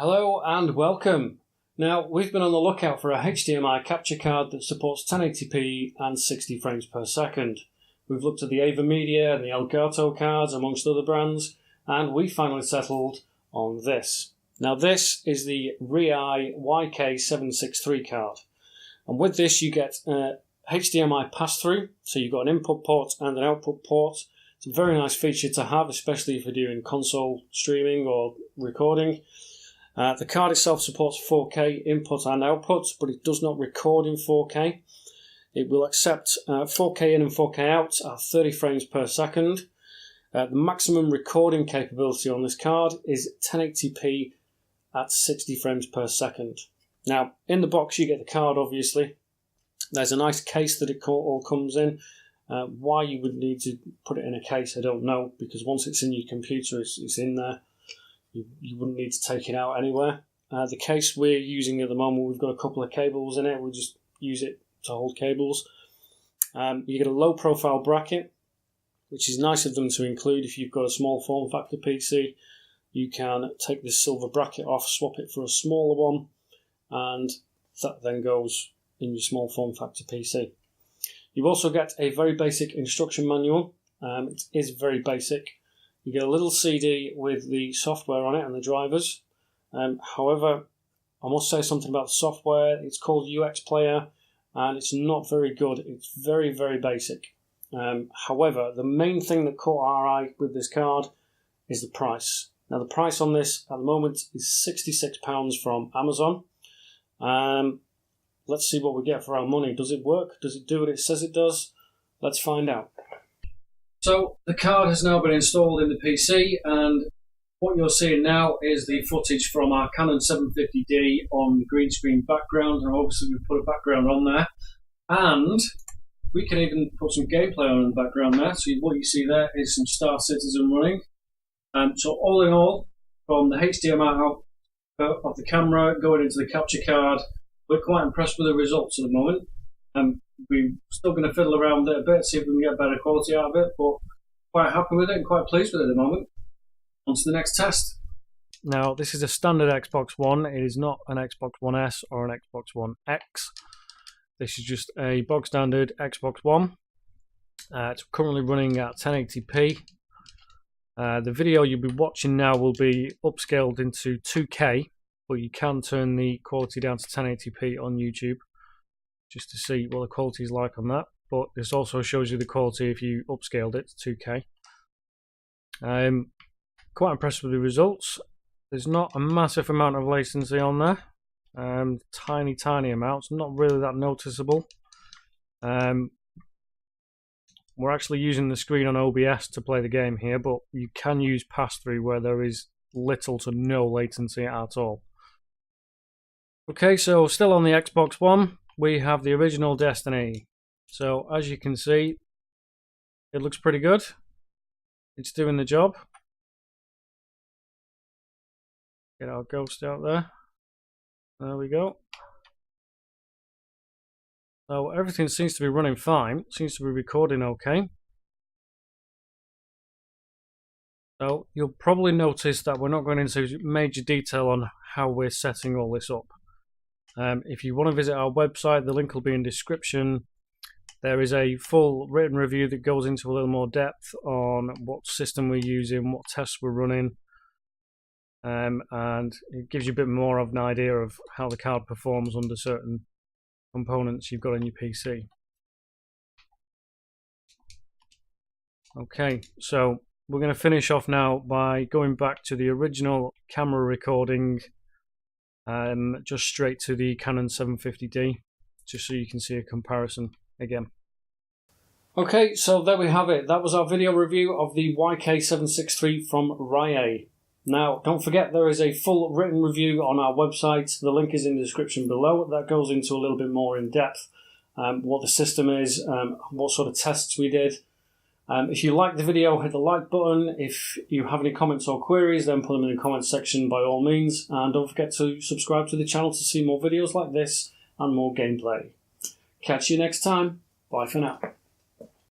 Hello and welcome. Now, we've been on the lookout for a HDMI capture card that supports 1080p and 60 frames per second. We've looked at the AverMedia and the Elgato cards amongst other brands, and we finally settled on this. Now, this is the Riiai YK763 card. And with this you get HDMI pass-through, so you've got an input port and an output port. It's a very nice feature to have, especially if you're doing console streaming or recording. The card itself supports 4K input and output, but it does not record in 4K. It will accept 4K in and 4K out at 30 frames per second. The maximum recording capability on this card is 1080p at 60 frames per second. Now, in the box you get the card, obviously. There's a nice case that it all comes in. Why you would need to put it in a case, I don't know, because once it's in your computer, it's in there. You wouldn't need to take it out anywhere. The case we're using at the moment, we've got a couple of cables in it. We'll just use it to hold cables. You get a low profile bracket, which is nice of them to include if you've got a small form factor PC. You can take this silver bracket off, swap it for a smaller one, and that then goes in your small form factor PC. You also get a very basic instruction manual. It is very basic. You get a little CD with the software on it and the drivers. However, I must say something about the software. It's called UX Player, and it's not very good. It's very, very basic. However, the main thing that caught our eye with this card is the price. Now, the price on this at the moment is £66 from Amazon. Let's see what we get for our money. Does it work? Does it do what it says it does? Let's find out. So the card has now been installed in the PC, and what you're seeing now is the footage from our Canon 750D on the green screen background, and obviously we've put a background on there, and we can even put some gameplay on in the background there. So what you see there is some Star Citizen running. So all in all, from the HDMI out of the camera going into the capture card, we're quite impressed with the results at the moment. We're still going to fiddle around with it a bit, see if we can get better quality out of it, but quite happy with it and quite pleased with it at the moment. On to the next test. Now, this is a standard Xbox One. It is not an Xbox One S or an Xbox One X. This is just a bog standard Xbox One. It's currently running at 1080p. The video you'll be watching now will be upscaled into 2K, but you can turn the quality down to 1080p on YouTube, just to see what the quality is like on that. But this also shows you the quality if you upscaled it to 2K. I'm quite impressed with the results. There's not a massive amount of latency on there. Tiny amounts, not really that noticeable. We're actually using the screen on OBS to play the game here, but you can use pass-through where there is little to no latency at all. Okay, so still on the Xbox One, we have the original Destiny. So as you can see, it looks pretty good. It's doing the job. Get our ghost out there. There we go. So everything seems to be running fine. Seems to be recording okay. So you'll probably notice that we're not going into major detail on how we're setting all this up. If you want to visit our website, the link will be in the description. There is a full written review that goes into a little more depth on what system we're using, what tests we're running, and it gives you a bit more of an idea of how the card performs under certain components you've got on your PC. Okay, so we're going to finish off now by going back to the original camera recording, just straight to the Canon 750D, just so you can see a comparison again. Okay, so there we have it. That was our video review of the YK763 from Riaii. Now, don't forget there is a full written review on our website. The link is in the description below. That goes into a little bit more in depth, what the system is, what sort of tests we did. If you like the video, hit the like button. If you have any comments or queries, then put them in the comments section by all means. And don't forget to subscribe to the channel to see more videos like this and more gameplay. Catch you next time. Bye for now.